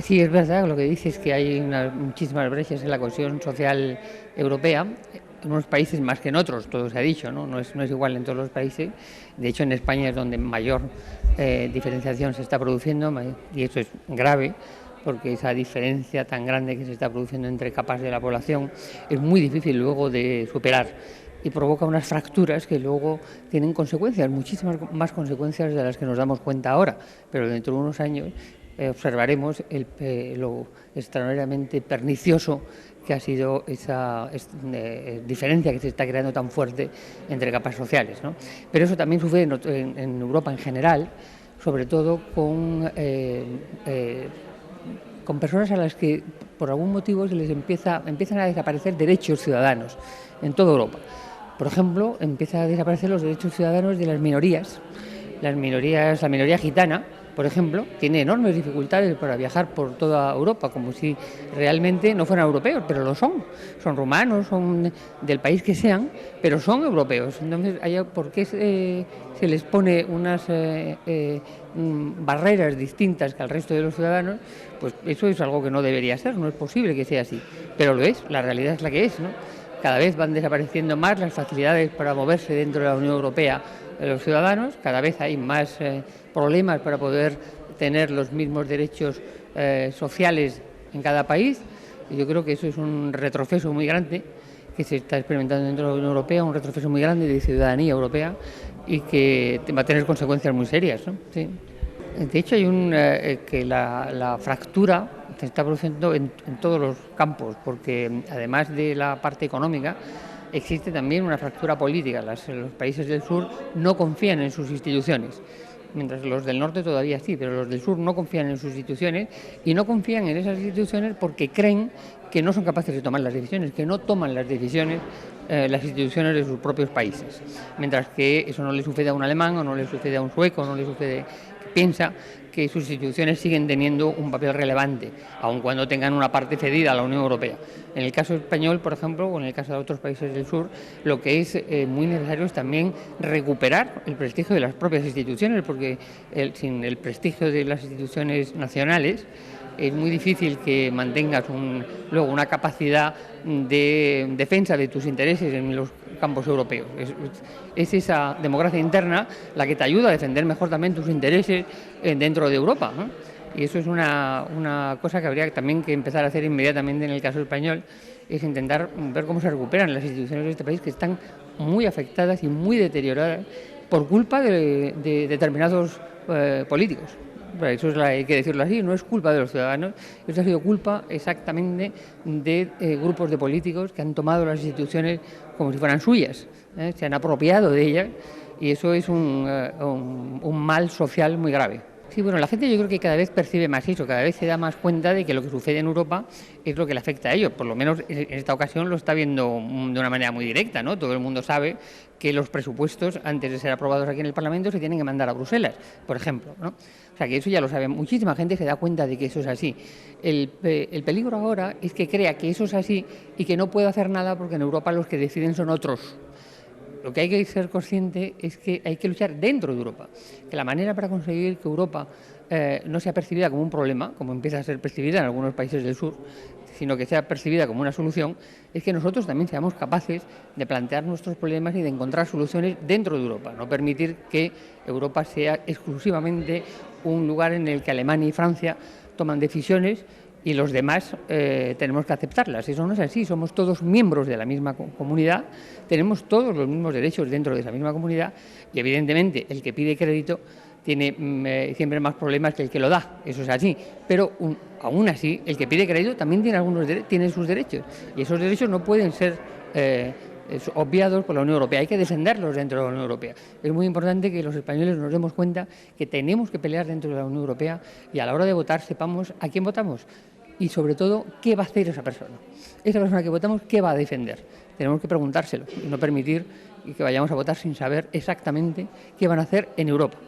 Sí, es verdad lo que dices, que hay muchísimas brechas en la cohesión social europea, en unos países más que en otros, todo se ha dicho, ¿no? No es igual en todos los países. De hecho, en España es donde mayor diferenciación se está produciendo, y eso es grave, porque esa diferencia tan grande que se está produciendo entre capas de la población es muy difícil luego de superar y provoca unas fracturas que luego tienen consecuencias, muchísimas más consecuencias de las que nos damos cuenta ahora, pero dentro de unos años observaremos lo extraordinariamente pernicioso que ha sido esa diferencia que se está creando tan fuerte entre capas sociales, ¿no? Pero eso también sucede en Europa en general, sobre todo con personas a las que por algún motivo se les empiezan a desaparecer derechos ciudadanos en toda Europa. Por ejemplo, empiezan a desaparecer los derechos ciudadanos de las minorías. La minoría gitana, por ejemplo, tiene enormes dificultades para viajar por toda Europa, como si realmente no fueran europeos, pero lo son. Son rumanos, son del país que sean, pero son europeos. Entonces, ¿por qué se les pone unas barreras distintas que al resto de los ciudadanos? Pues eso es algo que no debería ser, no es posible que sea así. Pero lo es, la realidad es la que es, ¿no? Cada vez van desapareciendo más las facilidades para moverse dentro de la Unión Europea de los ciudadanos, cada vez hay más problemas para poder tener los mismos derechos sociales en cada país. Y yo creo que eso es un retroceso muy grande que se está experimentando dentro de la Unión Europea, un retroceso muy grande de ciudadanía europea y que va a tener consecuencias muy serias, ¿no? Sí. De hecho, hay que la fractura se está produciendo en todos los campos, porque además de la parte económica, existe también una fractura política. Los países del sur no confían en sus instituciones, mientras los del norte todavía sí, pero los del sur no confían en sus instituciones y no confían en esas instituciones porque creen que no son capaces de tomar las decisiones, que no toman las decisiones las instituciones de sus propios países. Mientras que eso no le sucede a un alemán o no le sucede a un sueco, no le sucede, que piensa que sus instituciones siguen teniendo un papel relevante, aun cuando tengan una parte cedida a la Unión Europea. En el caso español, por ejemplo, o en el caso de otros países del sur, lo que es muy necesario es también recuperar el prestigio de las propias instituciones, porque sin el prestigio de las instituciones nacionales es muy difícil que mantengas luego una capacidad de defensa de tus intereses en los campos europeos. Es esa democracia interna la que te ayuda a defender mejor también tus intereses dentro de Europa, ¿no? Y eso es una cosa que habría también que empezar a hacer inmediatamente en el caso español, es intentar ver cómo se recuperan las instituciones de este país, que están muy afectadas y muy deterioradas por culpa de determinados políticos. Eso hay que decirlo así, no es culpa de los ciudadanos, eso ha sido culpa exactamente de grupos de políticos que han tomado las instituciones como si fueran suyas, se han apropiado de ellas, y eso es un mal social muy grave. Sí, bueno, la gente yo creo que cada vez percibe más eso, cada vez se da más cuenta de que lo que sucede en Europa es lo que le afecta a ellos. Por lo menos en esta ocasión lo está viendo de una manera muy directa, ¿no? Todo el mundo sabe que los presupuestos, antes de ser aprobados aquí en el Parlamento, se tienen que mandar a Bruselas, por ejemplo, ¿no? O sea, que eso ya lo sabe. Muchísima gente se da cuenta de que eso es así. El peligro ahora es que crea que eso es así y que no puede hacer nada porque en Europa los que deciden son otros. Lo que hay que ser consciente es que hay que luchar dentro de Europa, que la manera para conseguir que Europa no sea percibida como un problema, como empieza a ser percibida en algunos países del sur, sino que sea percibida como una solución, es que nosotros también seamos capaces de plantear nuestros problemas y de encontrar soluciones dentro de Europa, no permitir que Europa sea exclusivamente un lugar en el que Alemania y Francia toman decisiones y los demás tenemos que aceptarlas. Eso no es así, somos todos miembros de la misma comunidad, tenemos todos los mismos derechos dentro de esa misma comunidad y evidentemente el que pide crédito tiene siempre más problemas que el que lo da, eso es así, pero aún así el que pide crédito también tiene sus derechos y esos derechos no pueden ser obviados por la Unión Europea, hay que defenderlos dentro de la Unión Europea. Es muy importante que los españoles nos demos cuenta que tenemos que pelear dentro de la Unión Europea y a la hora de votar sepamos a quién votamos y sobre todo qué va a hacer esa persona. Esa persona que votamos, ¿qué va a defender? Tenemos que preguntárselo y no permitir que vayamos a votar sin saber exactamente qué van a hacer en Europa.